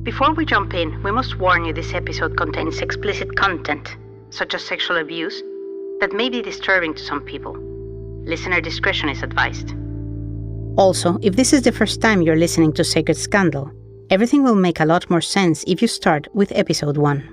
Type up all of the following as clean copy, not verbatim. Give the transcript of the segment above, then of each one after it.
Before we jump in, we must warn you this episode contains explicit content, such as sexual abuse, that may be disturbing to some people. Listener discretion is advised. Also, if this is the first time you're listening to Sacred Scandal, everything will make a lot more sense if you start with episode 1.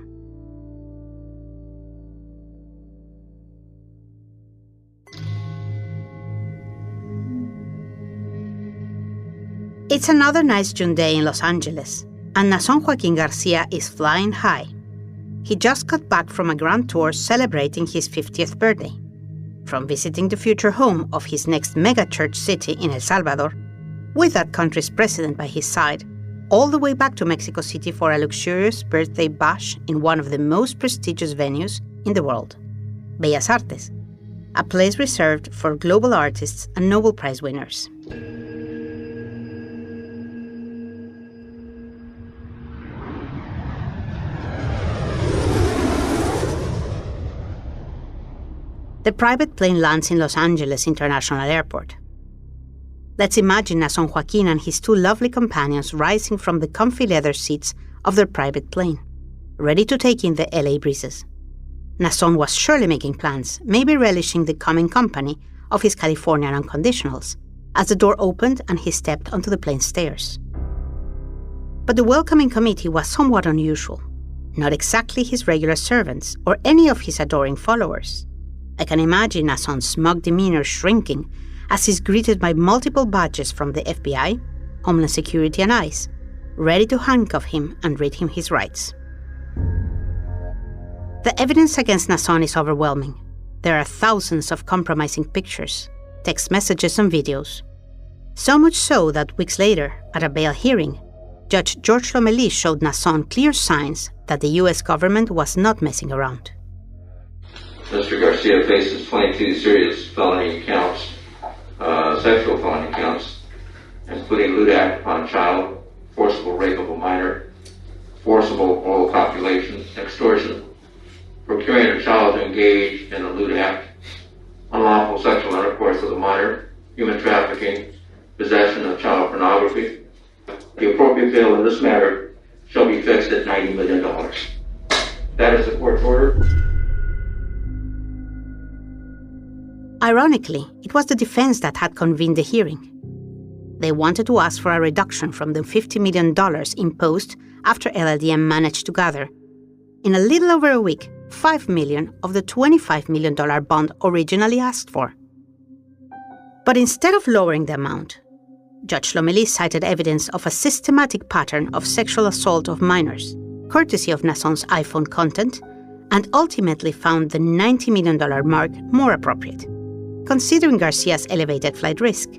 It's another nice June day in Los Angeles, and Nason Joaquin Garcia is flying high. He just got back from a grand tour celebrating his 50th birthday. From visiting the future home of his next mega-church city in El Salvador, with that country's president by his side, all the way back to Mexico City for a luxurious birthday bash in one of the most prestigious venues in the world, Bellas Artes, a place reserved for global artists and Nobel Prize winners. The private plane lands in Los Angeles International Airport. Let's imagine Nason Joaquin and his two lovely companions rising from the comfy leather seats of their private plane, ready to take in the LA breezes. Nason was surely making plans, maybe relishing the coming company of his Californian unconditionals, as the door opened and he stepped onto the plane's stairs. But the welcoming committee was somewhat unusual, not exactly his regular servants or any of his adoring followers. I can imagine Nason's smug demeanor shrinking as he's greeted by multiple badges from the FBI, Homeland Security, and ICE, ready to handcuff him and read him his rights. The evidence against Nason is overwhelming. There are thousands of compromising pictures, text messages, and videos. So much so that weeks later, at a bail hearing, Judge George Lomelí showed Nason clear signs that the U.S. government was not messing around. Mr. Garcia faces 22 serious felony counts, sexual felony counts, including lewd act upon a child, forcible rape of a minor, forcible oral copulation, extortion, procuring a child to engage in a lewd act, unlawful sexual intercourse with a minor, human trafficking, possession of child pornography. The appropriate bail in this matter shall be fixed at $90 million. That is the court's order. Ironically, it was the defense that had convened the hearing. They wanted to ask for a reduction from the $50 million imposed after LLDM managed to gather, in a little over a week, $5 million of the $25 million bond originally asked for. But instead of lowering the amount, Judge Lomelí cited evidence of a systematic pattern of sexual assault of minors, courtesy of Nason's iPhone content, and ultimately found the $90 million mark more appropriate, considering Garcia's elevated flight risk.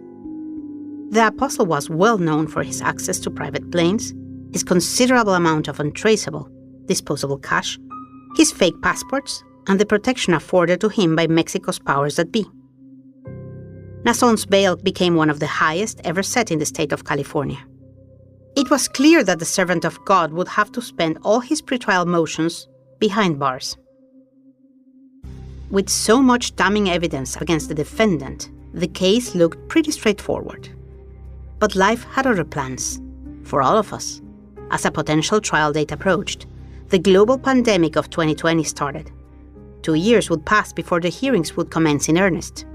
The apostle was well known for his access to private planes, his considerable amount of untraceable, disposable cash, his fake passports, and the protection afforded to him by Mexico's powers that be. Nason's bail became one of the highest ever set in the state of California. It was clear that the servant of God would have to spend all his pretrial motions behind bars. With so much damning evidence against the defendant, the case looked pretty straightforward. But life had other plans, for all of us. As a potential trial date approached, the global pandemic of 2020 started. 2 years would pass before the hearings would commence in earnest.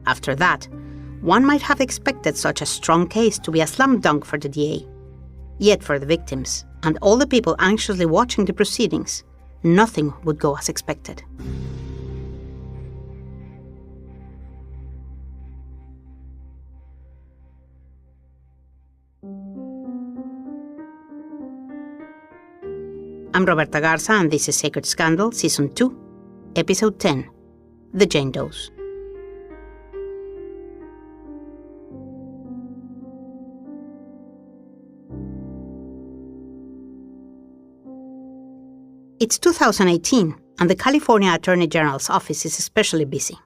After that, one might have expected such a strong case to be a slam dunk for the DA. Yet for the victims, and all the people anxiously watching the proceedings, nothing would go as expected. I'm Roberta Garza, and this is Sacred Scandal, Season 2, Episode 10, The Jane Does. It's 2018, and the California Attorney General's office is especially busy.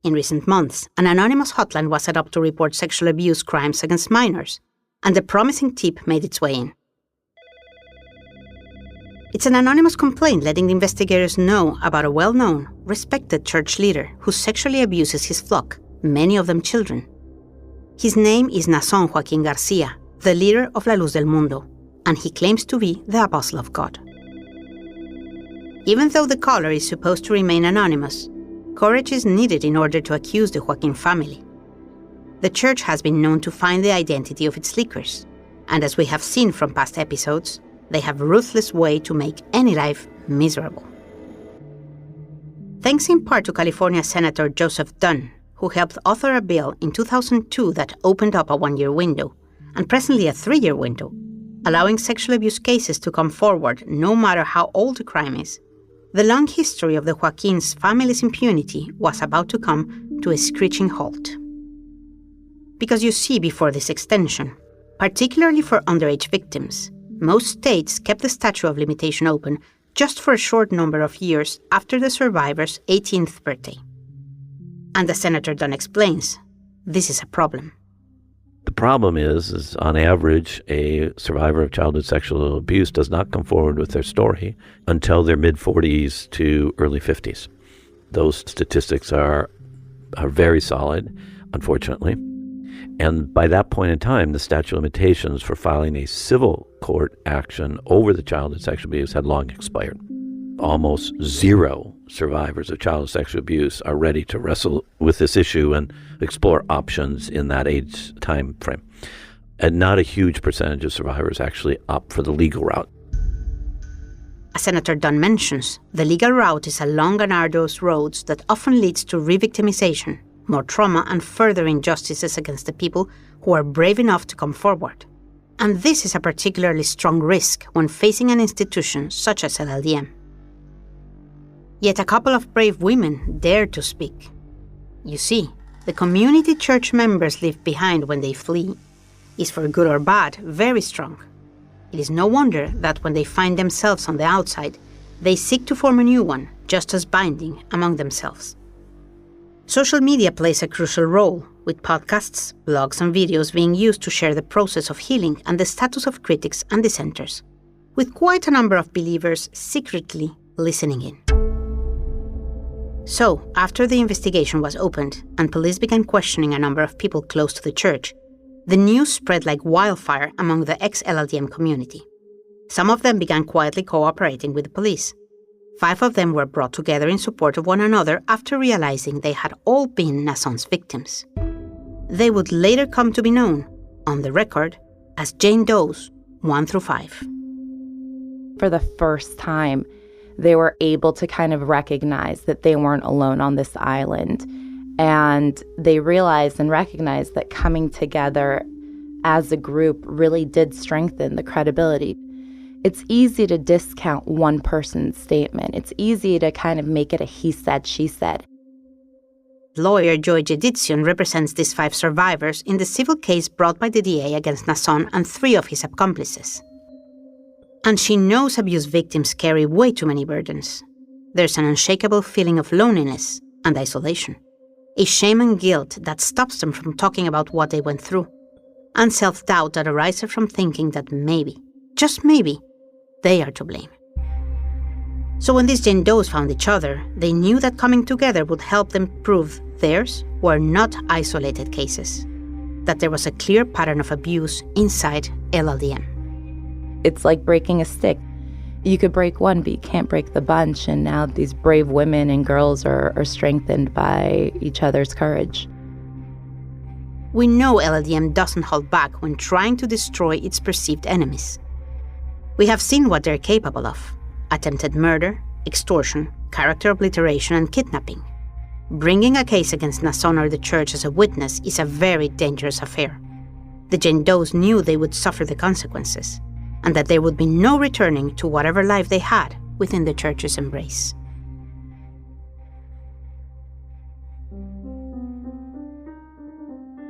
In recent months, an anonymous hotline was set up to report sexual abuse crimes against minors, and a promising tip made its way in. It's an anonymous complaint letting the investigators know about a well-known, respected church leader who sexually abuses his flock, many of them children. His name is Nason Joaquin Garcia, the leader of La Luz del Mundo, and he claims to be the apostle of God. Even though the caller is supposed to remain anonymous, courage is needed in order to accuse the Joaquin family. The church has been known to find the identity of its leakers, and as we have seen from past episodes, they have a ruthless way to make any life miserable. Thanks in part to California Senator Joseph Dunn, who helped author a bill in 2002 that opened up a 1-year window, and presently a 3-year window, allowing sexual abuse cases to come forward no matter how old the crime is, the long history of the Joaquin's family's impunity was about to come to a screeching halt. Because you see, before this extension, particularly for underage victims, most states kept the statute of limitation open just for a short number of years after the survivor's 18th birthday. And as Senator Dunn explains, this is a problem. The problem is on average, a survivor of childhood sexual abuse does not come forward with their story until their mid-40s to early 50s. Those statistics are very solid, unfortunately. And by that point in time, the statute of limitations for filing a civil court action over the childhood sexual abuse had long expired. Almost zero survivors of childhood sexual abuse are ready to wrestle with this issue and explore options in that age time frame. And not a huge percentage of survivors actually opt for the legal route. As Senator Dunn mentions, the legal route is a long and arduous road that often leads to re-victimization, more trauma, and further injustices against the people who are brave enough to come forward. And this is a particularly strong risk when facing an institution such as LLDM. Yet a couple of brave women dared to speak. You see, the community church members leave behind when they flee is, for good or bad, very strong. It is no wonder that when they find themselves on the outside, they seek to form a new one, just as binding among themselves. Social media plays a crucial role, with podcasts, blogs, and videos being used to share the process of healing and the status of critics and dissenters, with quite a number of believers secretly listening in. So, after the investigation was opened and police began questioning a number of people close to the church, the news spread like wildfire among the ex-LLDM community. Some of them began quietly cooperating with the police. 5 of them were brought together in support of one another after realizing they had all been Naasón's victims. They would later come to be known, on the record, as Jane Does 1 through 5. For the first time, they were able to kind of recognize that they weren't alone on this island. And they realized and recognized that coming together as a group really did strengthen the credibility. It's easy to discount one person's statement. It's easy to kind of make it a he said, she said. Lawyer Joy Jeditsion represents these 5 survivors in the civil case brought by the DA against Naasón and 3 of his accomplices. And she knows abuse victims carry way too many burdens. There's an unshakable feeling of loneliness and isolation, a shame and guilt that stops them from talking about what they went through, and self-doubt that arises from thinking that maybe, just maybe, they are to blame. So when these Jane Does found each other, they knew that coming together would help them prove theirs were not isolated cases, that there was a clear pattern of abuse inside LLDM. It's like breaking a stick. You could break one, but you can't break the bunch. And now these brave women and girls are strengthened by each other's courage. We know LLDM doesn't hold back when trying to destroy its perceived enemies. We have seen what they're capable of: attempted murder, extortion, character obliteration, and kidnapping. Bringing a case against Naasón or the church as a witness is a very dangerous affair. The Jane Does knew they would suffer the consequences, and that there would be no returning to whatever life they had within the church's embrace.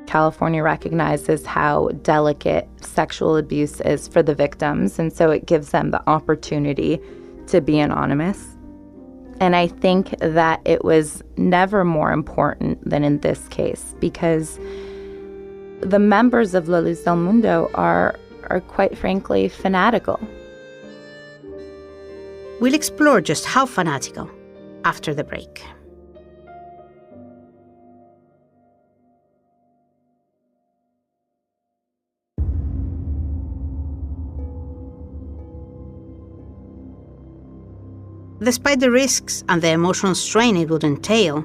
California recognizes how delicate sexual abuse is for the victims, and so it gives them the opportunity to be anonymous. And I think that it was never more important than in this case, because the members of La Luz del Mundo are quite frankly fanatical. We'll explore just how fanatical after the break. Despite the risks and the emotional strain it would entail,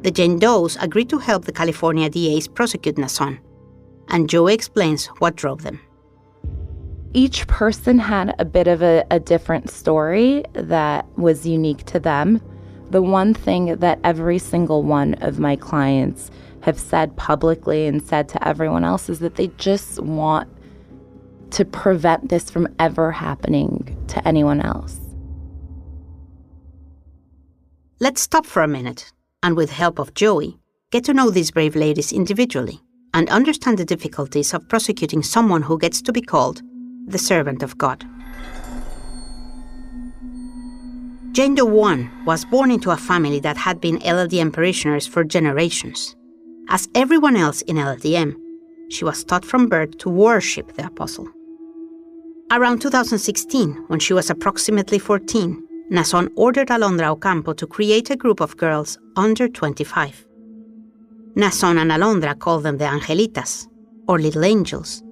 the Jane Does agreed to help the California DAs prosecute Nason, and Joey explains what drove them. Each person had a bit of a different story that was unique to them. The one thing that every single one of my clients have said publicly and said to everyone else is that they just want to prevent this from ever happening to anyone else. Let's stop for a minute and, with help of Joey, get to know these brave ladies individually and understand the difficulties of prosecuting someone who gets to be called the servant of God. Jane Doe 1 was born into a family that had been LLDM parishioners for generations. As everyone else in LLDM, she was taught from birth to worship the apostle. Around 2016, when she was approximately 14, Nason ordered Alondra Ocampo to create a group of girls under 25. Nason and Alondra called them the Angelitas, or Little Angels,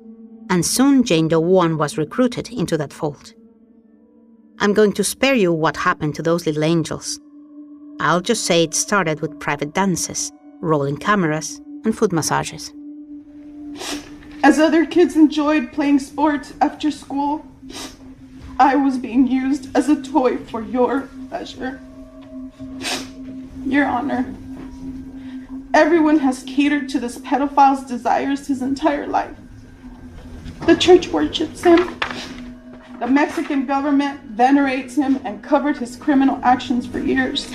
and soon Jane Doe 1 was recruited into that fold. I'm going to spare you what happened to those little angels. I'll just say it started with private dances, rolling cameras, and foot massages. As other kids enjoyed playing sports after school, I was being used as a toy for your pleasure. Your Honor, everyone has catered to this pedophile's desires his entire life. The church worships him. The Mexican government venerates him and covered his criminal actions for years.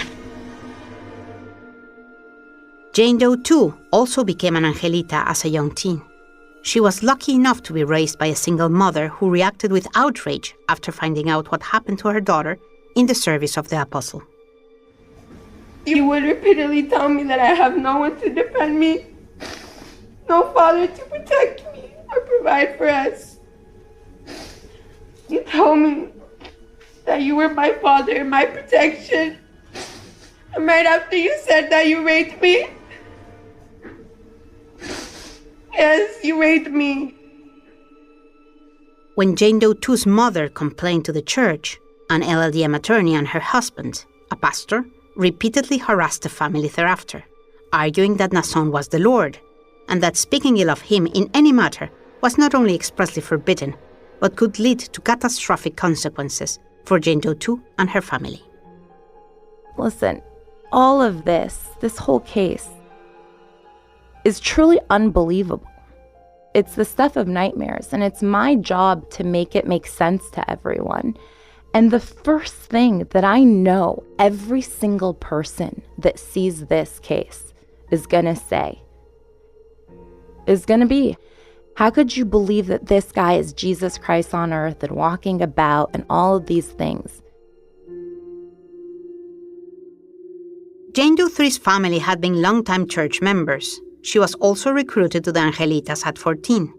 Jane Doe 2 also became an Angelita as a young teen. She was lucky enough to be raised by a single mother who reacted with outrage after finding out what happened to her daughter in the service of the apostle. You would repeatedly tell me that I have no one to defend me, no father to protect me or provide for us. You told me that you were my father and my protection. And right after you said that, you raped me. Yes, you raped me. When Jane Doe 2's mother complained to the church, an LLDM attorney and her husband, a pastor, repeatedly harassed the family thereafter, arguing that Nason was the Lord, and that speaking ill of him in any matter was not only expressly forbidden, but could lead to catastrophic consequences for Jane Doe 2 and her family. Listen, all of this whole case, is truly unbelievable. It's the stuff of nightmares, and it's my job to make it make sense to everyone. And the first thing that I know every single person that sees this case is going to be, how could you believe that this guy is Jesus Christ on earth and walking about and all of these things? Jane Doe 3's family had been longtime church members. She was also recruited to the Angelitas at 14.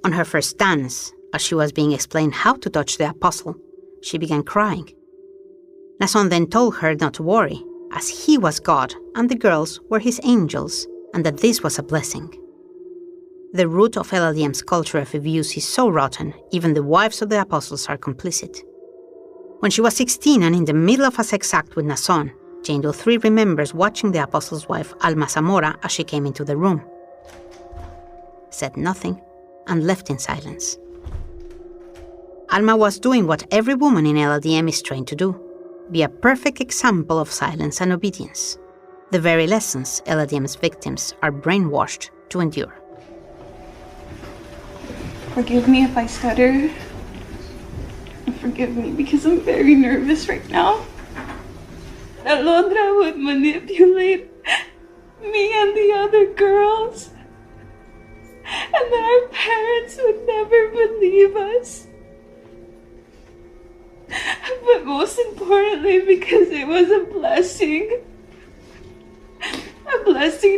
On her first dance, as she was being explained how to touch the apostle, she began crying. Nason then told her not to worry, as he was God and the girls were his angels, and that this was a blessing. The root of LLDM's culture of abuse is so rotten, even the wives of the apostles are complicit. When she was 16 and in the middle of a sex act with Nason, Jane Doe 3 remembers watching the apostle's wife, Alma Zamora, as she came into the room, said nothing, and left in silence. Alma was doing what every woman in LLDM is trained to do, be a perfect example of silence and obedience, the very lessons LLDM's victims are brainwashed to endure. Forgive me if I stutter. Forgive me because I'm very nervous right now. Alondra would manipulate me and the other girls, and that our parents would never believe us. But most importantly, because it was a blessing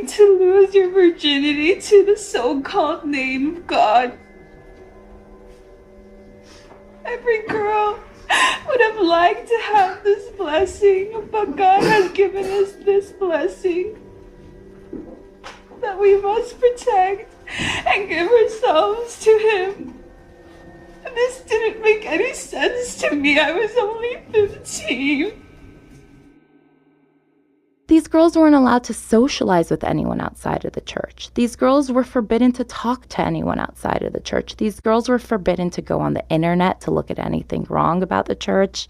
to lose your virginity to the so-called name of God. Every girl would have liked to have this blessing, but God has given us this blessing that we must protect and give ourselves to Him. And this didn't make any sense to me. I was only 15. These girls weren't allowed to socialize with anyone outside of the church. These girls were forbidden to talk to anyone outside of the church. These girls were forbidden to go on the internet to look at anything wrong about the church.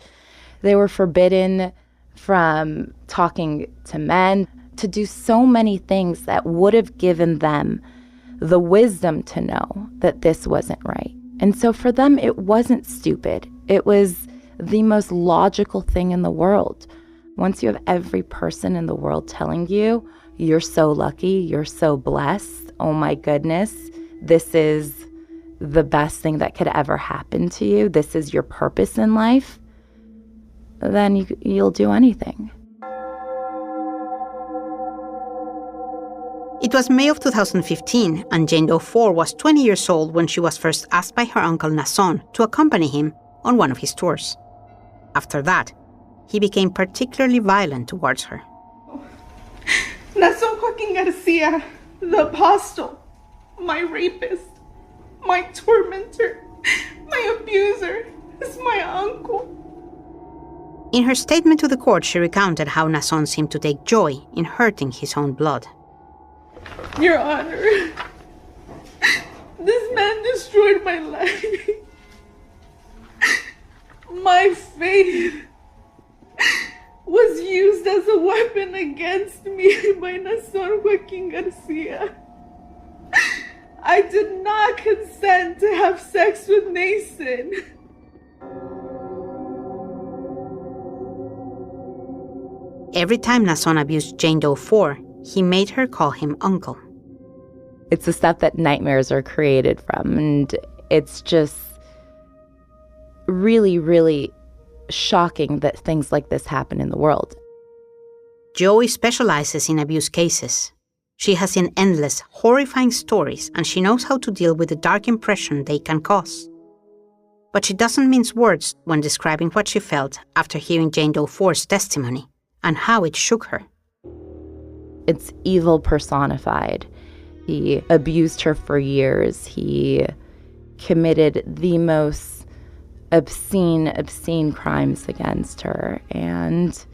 They were forbidden from talking to men, to do so many things that would have given them the wisdom to know that this wasn't right. And so for them, it wasn't stupid. It was the most logical thing in the world. Once you have every person in the world telling you, you're so lucky, you're so blessed, oh my goodness, this is the best thing that could ever happen to you, this is your purpose in life, then you'll do anything. It was May of 2015, and Jane Doe 4 was 20 years old when she was first asked by her uncle Nason to accompany him on one of his tours. After that, he became particularly violent towards her. Nason Joaquin Garcia, the apostle, my rapist, my tormentor, my abuser, is my uncle. In her statement to the court, she recounted how Nason seemed to take joy in hurting his own blood. Your Honor, this man destroyed my life. My faith was used as a weapon against me by Nason Joaquin Garcia. I did not consent to have sex with Nason. Every time Nason abused Jane Doe 4, he made her call him uncle. It's the stuff that nightmares are created from, and it's just really, really shocking that things like this happen in the world. Joey specializes in abuse cases. She has seen endless, horrifying stories, and she knows how to deal with the dark impression they can cause. But she doesn't mince words when describing what she felt after hearing Jane Doe 4's testimony and how it shook her. It's evil personified. He abused her for years. He committed the most obscene crimes against her. And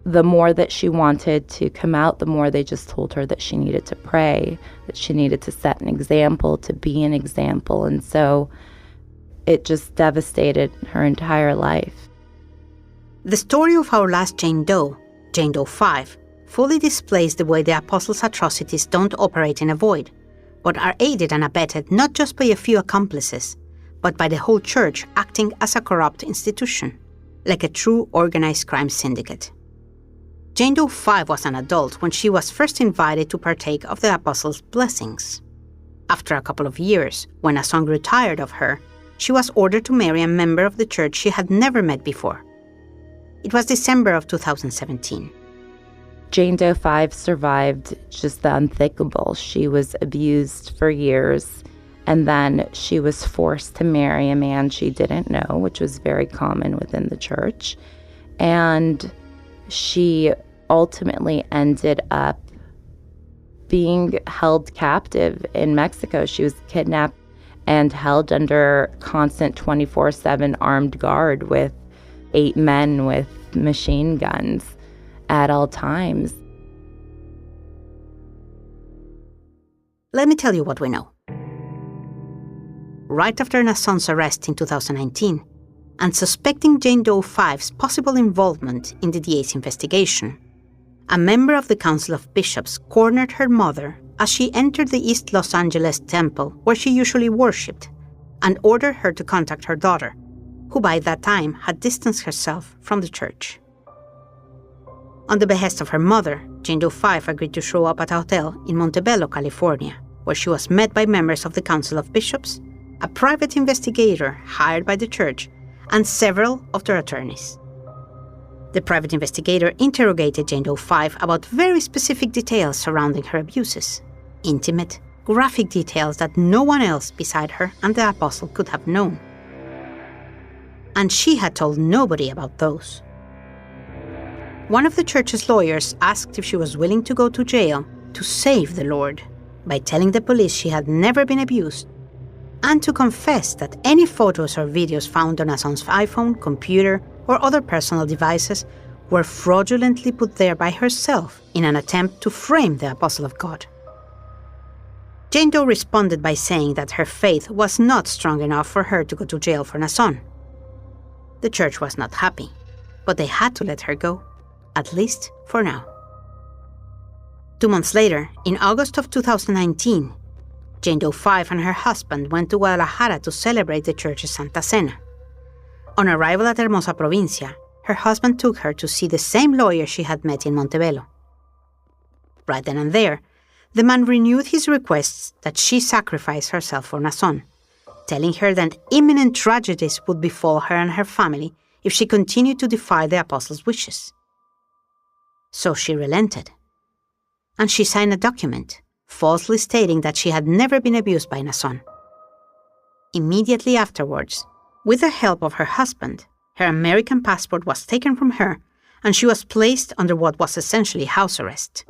the more that she wanted to come out, the more they just told her that she needed to pray, that she needed to set an example, to be an example. And so it just devastated her entire life. The story of our last Jane Doe 5, fully displays the way the apostles' atrocities don't operate in a void, but are aided and abetted not just by a few accomplices, but by the whole church acting as a corrupt institution, like a true organized crime syndicate. Jane Doe 5 was an adult when she was first invited to partake of the apostles' blessings. After a couple of years, when Nason grew tired of her, she was ordered to marry a member of the church she had never met before. It was December of 2017. Jane Doe 5 survived just the unthinkable. She was abused for years, and then she was forced to marry a man she didn't know, which was very common within the church. And she ultimately ended up being held captive in Mexico. She was kidnapped and held under constant 24/7 armed guard with 8 men with machine guns at all times. Let me tell you what we know. Right after Nason's arrest in 2019, and suspecting Jane Doe 5's possible involvement in the DA's investigation, a member of the Council of Bishops cornered her mother as she entered the East Los Angeles temple where she usually worshipped, and ordered her to contact her daughter, who by that time had distanced herself from the church. On the behest of her mother, Jane Doe 5 agreed to show up at a hotel in Montebello, California, where she was met by members of the Council of Bishops, a private investigator hired by the church, and several of their attorneys. The private investigator interrogated Jane Doe 5 about very specific details surrounding her abuses, intimate, graphic details that no one else beside her and the apostle could have known. And she had told nobody about those. One of the church's lawyers asked if she was willing to go to jail to save the Lord by telling the police she had never been abused, and to confess that any photos or videos found on Nason's iPhone, computer, or other personal devices were fraudulently put there by herself in an attempt to frame the Apostle of God. Jane Doe responded by saying that her faith was not strong enough for her to go to jail for Nason. The church was not happy, but they had to let her go, at least for now. 2 months later, in August of 2019, Jane Doe 5 and her husband went to Guadalajara to celebrate the church's Santa Cena. On arrival at Hermosa Provincia, her husband took her to see the same lawyer she had met in Montebello. Right then and there, the man renewed his requests that she sacrifice herself for Nason, telling her that imminent tragedies would befall her and her family if she continued to defy the apostle's wishes. So she relented, and she signed a document falsely stating that she had never been abused by Nason. Immediately afterwards, with the help of her husband, her American passport was taken from her, and she was placed under what was essentially house arrest.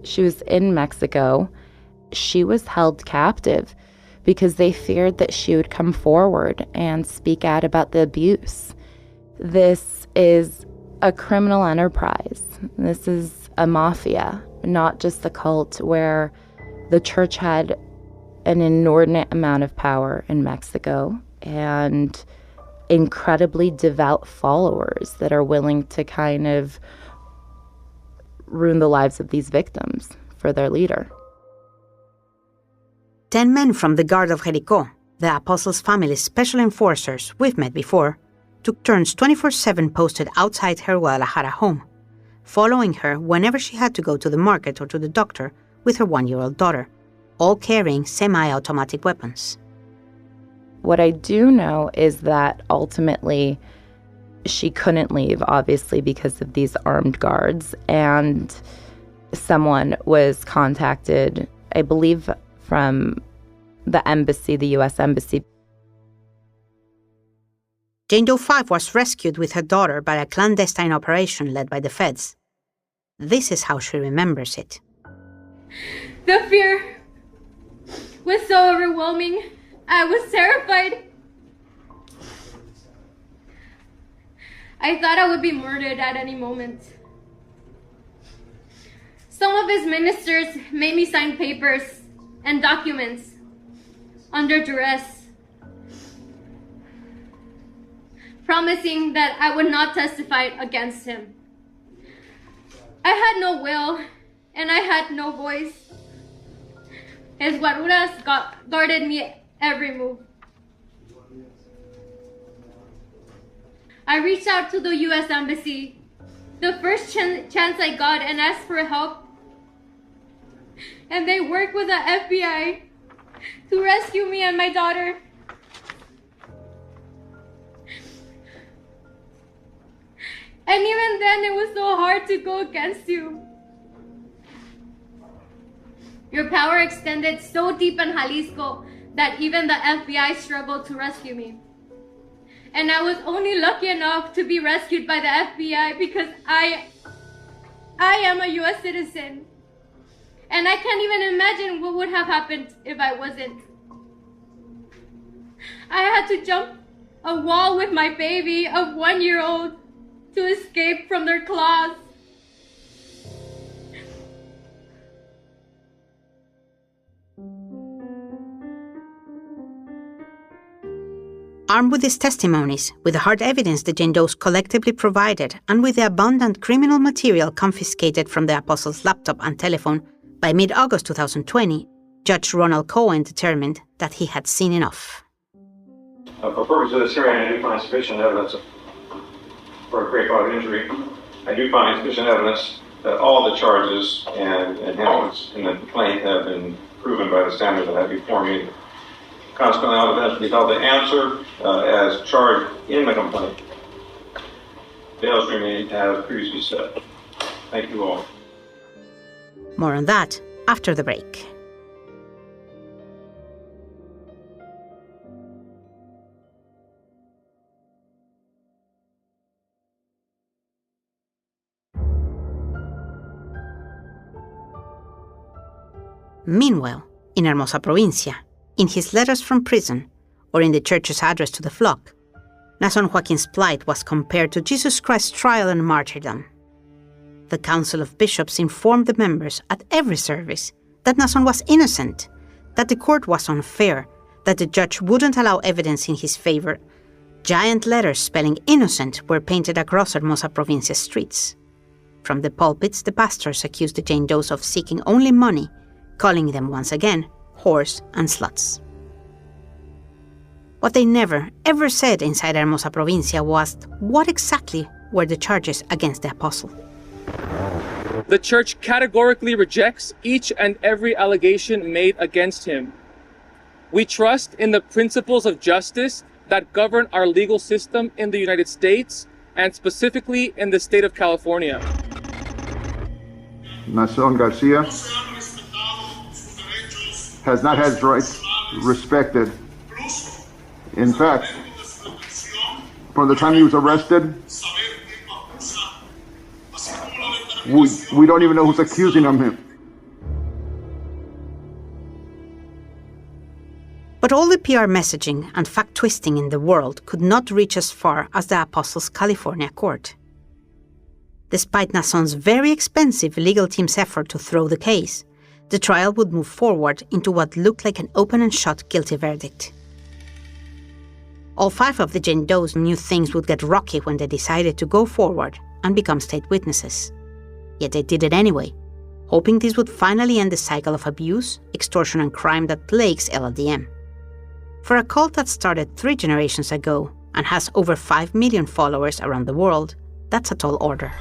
She was in Mexico. She was held captive because they feared that she would come forward and speak out about the abuse. This is a criminal enterprise. This is a mafia, not just a cult, where the church had an inordinate amount of power in Mexico and incredibly devout followers that are willing to kind of ruin the lives of these victims for their leader. 10 men from the Guard of Jericho, the Apostles' family's special enforcers we've met before, took turns 24/7 posted outside her Guadalajara home, following her whenever she had to go to the market or to the doctor with her 1-year-old daughter, all carrying semi-automatic weapons. What I do know is that ultimately she couldn't leave, obviously, because of these armed guards, and someone was contacted, I believe, from the embassy, the U.S. Embassy. Jane Doe 5 was rescued with her daughter by a clandestine operation led by the feds. This is how she remembers it. The fear was so overwhelming. I was terrified. I thought I would be murdered at any moment. Some of his ministers made me sign papers and documents under duress, promising that I would not testify against him. I had no will and I had no voice. His guaruras guarded me every move. I reached out to the U.S. Embassy the first chance I got and asked for help. And they worked with the FBI to rescue me and my daughter. And even then, it was so hard to go against you. Your power extended so deep in Jalisco that even the FBI struggled to rescue me. And I was only lucky enough to be rescued by the FBI because I am a U.S. citizen. And I can't even imagine what would have happened if I wasn't. I had to jump a wall with my baby of 1-year-old to escape from their claws. Armed with these testimonies, with the hard evidence the Jane Does collectively provided, and with the abundant criminal material confiscated from the Apostles' laptop and telephone, by mid-August 2020, Judge Ronald Cohen determined that he had seen enough. For purposes of this hearing, I do find sufficient evidence for a great bodily injury. I do find sufficient evidence that all the charges and enhancements in the complaint have been proven by the standards that have before me. Consequently, I'll eventually be held to answer as charged in the complaint. Bail remain as previously said. Thank you all. More on that after the break. Meanwhile, in Hermosa Provincia, in his letters from prison, or in the church's address to the flock, Nason Joaquin's plight was compared to Jesus Christ's trial and martyrdom. The Council of Bishops informed the members at every service that Nason was innocent, that the court was unfair, that the judge wouldn't allow evidence in his favor. Giant letters spelling innocent were painted across Hermosa Provincia streets. From the pulpits, the pastors accused the Jane Does of seeking only money, calling them once again whores and sluts. What they never, ever said inside Hermosa Provincia was what exactly were the charges against the apostle. The church categorically rejects each and every allegation made against him. We trust in the principles of justice that govern our legal system in the United States and specifically in the state of California. Nason Garcia has not had his rights respected. In fact, from the time he was arrested, we don't even know who's accusing him. But all the PR messaging and fact-twisting in the world could not reach as far as the Apostles' California court. Despite Nason's very expensive legal team's effort to throw the case, the trial would move forward into what looked like an open and shut guilty verdict. All 5 of the Jane Does knew things would get rocky when they decided to go forward and become state witnesses. Yet they did it anyway, hoping this would finally end the cycle of abuse, extortion, and crime that plagues LLDM. For a cult that started 3 generations ago and has over 5 million followers around the world, that's a tall order.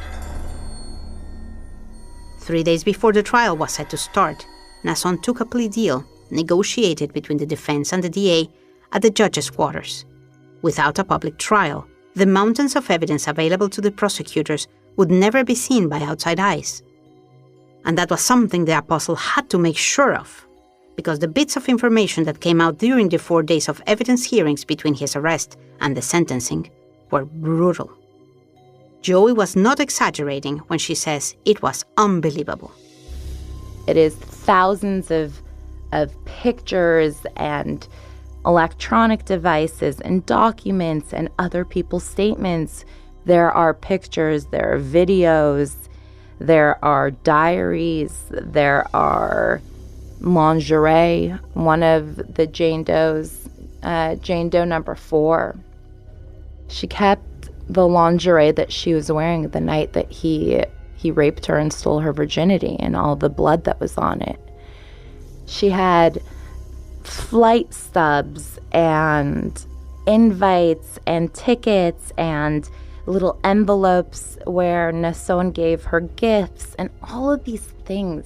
3 days before the trial was set to start, Nason took a plea deal negotiated between the defense and the DA at the judge's quarters. Without a public trial, the mountains of evidence available to the prosecutors would never be seen by outside eyes. And that was something the apostle had to make sure of, because the bits of information that came out during the 4 days of evidence hearings between his arrest and the sentencing were brutal. Joey was not exaggerating when she says it was unbelievable. It is thousands of pictures and electronic devices and documents and other people's statements. There are pictures, there are videos, there are diaries, there are lingerie. One of the Jane Does, Jane Doe number 4, she kept the lingerie that she was wearing the night that he raped her and stole her virginity and all the blood that was on it. She had flight stubs and invites and tickets and little envelopes where Nason gave her gifts and all of these things.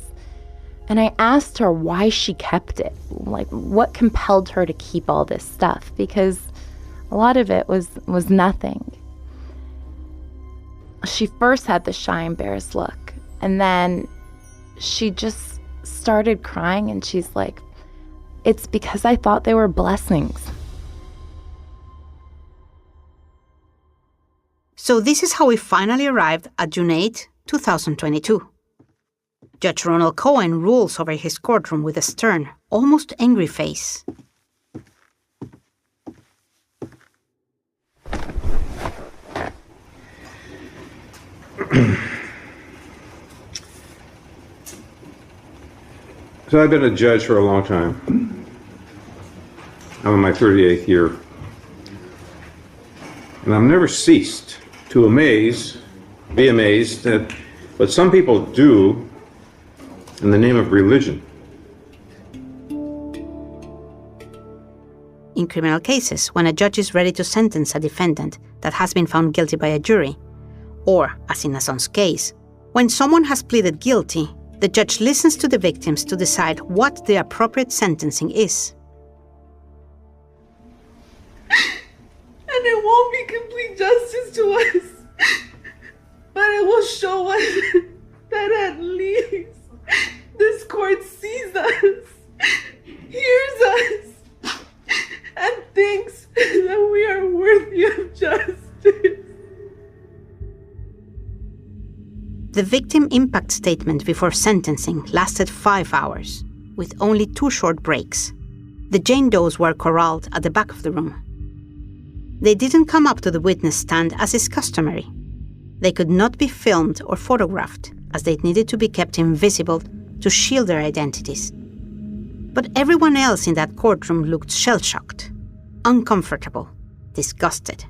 And I asked her why she kept it, like what compelled her to keep all this stuff, because a lot of it was nothing. She first had the shy, embarrassed look, and then she just started crying, and she's like, "It's because I thought they were blessings." So this is how we finally arrived at June 8, 2022. Judge Ronald Cohen rules over his courtroom with a stern, almost angry face. So I've been a judge for a long time. I'm in my 38th year. And I've never ceased to be amazed at what some people do in the name of religion. In criminal cases, when a judge is ready to sentence a defendant that has been found guilty by a jury, or, as in Nason's case, when someone has pleaded guilty, the judge listens to the victims to decide what the appropriate sentencing is. And it won't be complete justice to us, but it will show us that at least this court sees us, hears us, and thinks that we are worthy of justice. The victim impact statement before sentencing lasted 5 hours, with only 2 short breaks. The Jane Does were corralled at the back of the room. They didn't come up to the witness stand as is customary. They could not be filmed or photographed, as they needed to be kept invisible to shield their identities. But everyone else in that courtroom looked shell-shocked, uncomfortable, disgusted.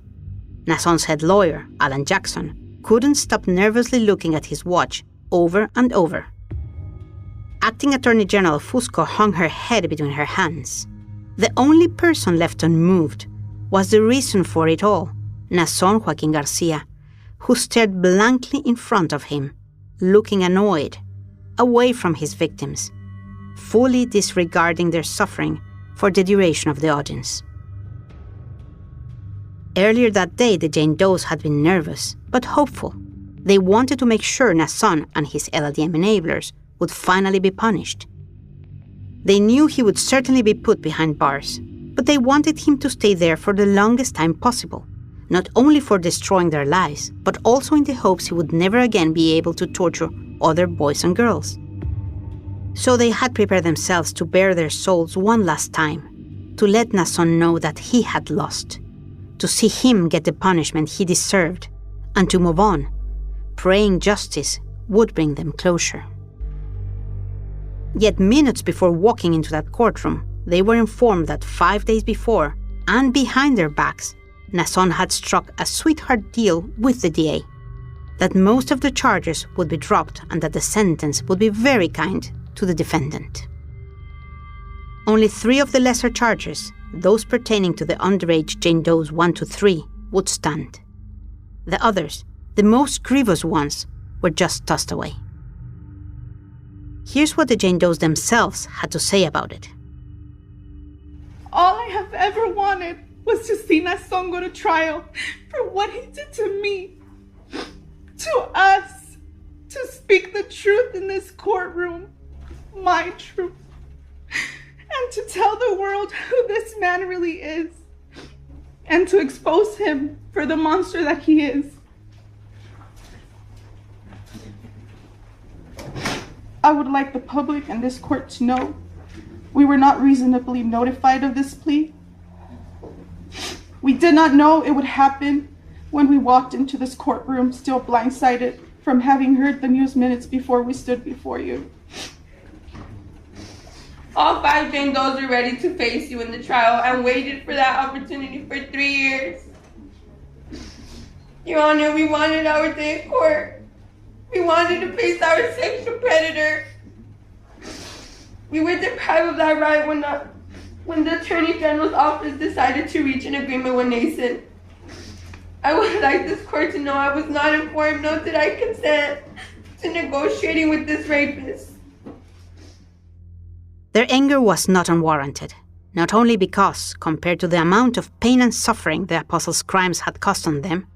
Naasón's head lawyer, Alan Jackson, couldn't stop nervously looking at his watch over and over. Acting Attorney General Fusco hung her head between her hands. The only person left unmoved was the reason for it all, Naasón Joaquin Garcia, who stared blankly in front of him, looking annoyed, away from his victims, fully disregarding their suffering for the duration of the audience. Earlier that day, the Jane Does had been nervous, but hopeful. They wanted to make sure Naasón and his LLDM enablers would finally be punished. They knew he would certainly be put behind bars, but they wanted him to stay there for the longest time possible, not only for destroying their lives, but also in the hopes he would never again be able to torture other boys and girls. So they had prepared themselves to bare their souls one last time, to let Naasón know that he had lost, to see him get the punishment he deserved, and to move on, praying justice would bring them closure. Yet minutes before walking into that courtroom, they were informed that 5 days before, and behind their backs, Naasón had struck a sweetheart deal with the DA, that most of the charges would be dropped and that the sentence would be very kind to the defendant. Only 3 of the lesser charges, those pertaining to the underage Jane Does 1 to 3, would stand. The others, the most grievous ones, were just tossed away. Here's what the Jane Does themselves had to say about it. All I have ever wanted was to see Naasón go to trial for what he did to me, to us, to speak the truth in this courtroom, my truth, and to tell the world who this man really is, and to expose him for the monster that he is. I would like the public and this court to know we were not reasonably notified of this plea. We did not know it would happen when we walked into this courtroom, still blindsided from having heard the news minutes before we stood before you. All 5 Jane Does are ready to face you in the trial and waited for that opportunity for 3 years. Your Honor, we wanted our day in court. We wanted to face our sexual predator. We were deprived of that right when the Attorney General's office decided to reach an agreement with Naasón. I would like this court to know I was not informed, nor did I consent to negotiating with this rapist. Their anger was not unwarranted, not only because, compared to the amount of pain and suffering the apostles' crimes had cost on them,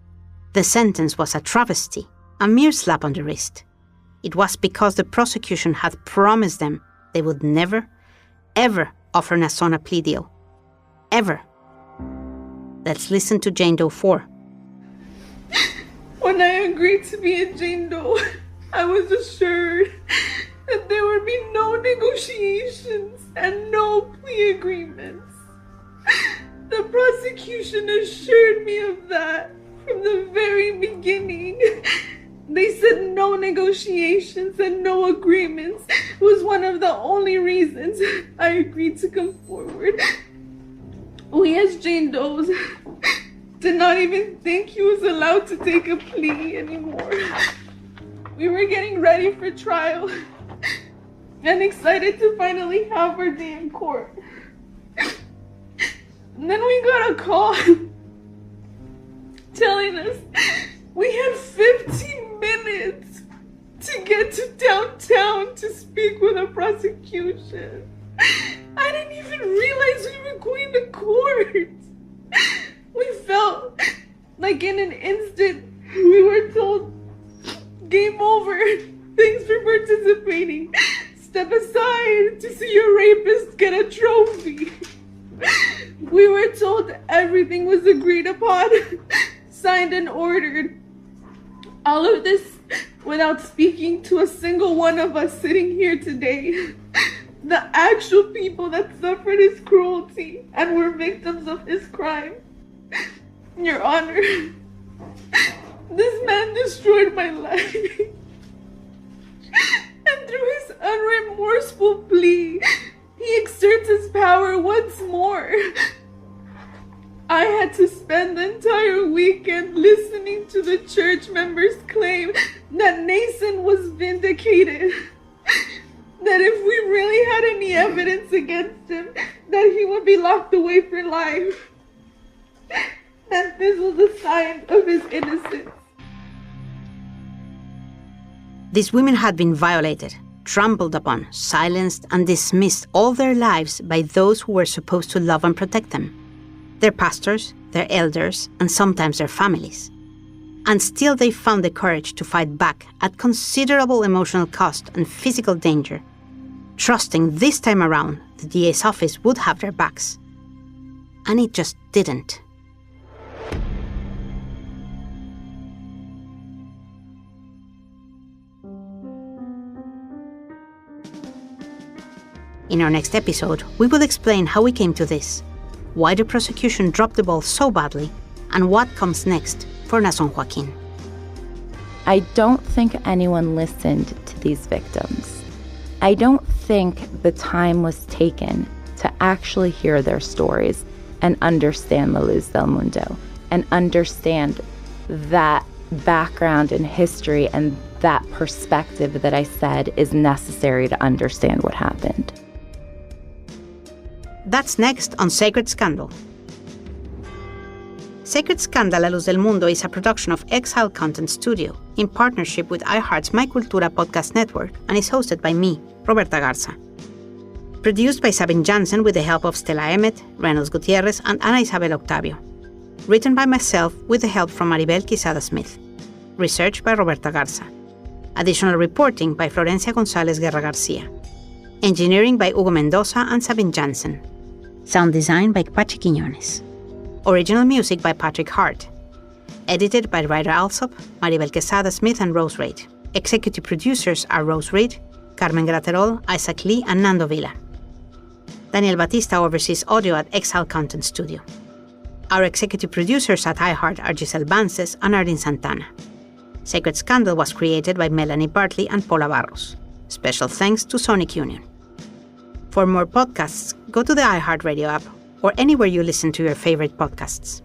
the sentence was a travesty, a mere slap on the wrist. It was because the prosecution had promised them they would never, ever offer Naasón a plea deal. Ever. Let's listen to Jane Doe 4. When I agreed to be a Jane Doe, I was assured that there would be no negotiations and no plea agreements. The prosecution assured me of that from the very beginning. They said no negotiations and no agreements was one of the only reasons I agreed to come forward. We as Jane Does did not even think he was allowed to take a plea anymore. We were getting ready for trial and excited to finally have our day in court. And then we got a call telling us we had 15 minutes to get to downtown to speak with the prosecution. I didn't even realize we were going to court. We felt like in an instant we were told, game over, thanks for participating. Step aside to see your rapist get a trophy. We were told everything was agreed upon, signed and ordered. All of this without speaking to a single one of us sitting here today. The actual people that suffered his cruelty and were victims of his crime. Your Honor, this man destroyed my life. And through his unremorseful plea, he exerts his power once more. I had to spend the entire weekend listening to the church members claim that Nason was vindicated. That if we really had any evidence against him, that he would be locked away for life. That this was a sign of his innocence. These women had been violated, trampled upon, silenced, and dismissed all their lives by those who were supposed to love and protect them. Their pastors, their elders, and sometimes their families. And still they found the courage to fight back at considerable emotional cost and physical danger, trusting this time around the DA's office would have their backs. And it just didn't. In our next episode, we will explain how we came to this, why the prosecution dropped the ball so badly, and what comes next for Nason Joaquin. I don't think anyone listened to these victims. I don't think the time was taken to actually hear their stories and understand La Luz del Mundo and understand that background and history and that perspective that I said is necessary to understand what happened. That's next on Sacred Scandal. Sacred Scandal La Luz del Mundo is a production of Exile Content Studio in partnership with iHeart's My Cultura podcast network and is hosted by me, Roberta Garza. Produced by Sabine Jansen with the help of Stella Emmett, Reynolds Gutierrez, and Ana Isabel Octavio. Written by myself with the help from Maribel Quisada Smith. Research by Roberta Garza. Additional reporting by Florencia González Guerra Garcia. Engineering by Hugo Mendoza and Sabine Jansen. Sound design by Patrick Quiñones. Original music by Patrick Hart. Edited by Ryder Alsop, Maribel Quesada Smith, and Rose Reid. Executive producers are Rose Reid, Carmen Graterol, Isaac Lee, and Nando Vila. Daniel Batista oversees audio at Exile Content Studio. Our executive producers at iHeart are Giselle Bances and Arlene Santana. Sacred Scandal was created by Melanie Bartley and Paula Barros. Special thanks to Sonic Union. For more podcasts, go to the iHeartRadio app or anywhere you listen to your favorite podcasts.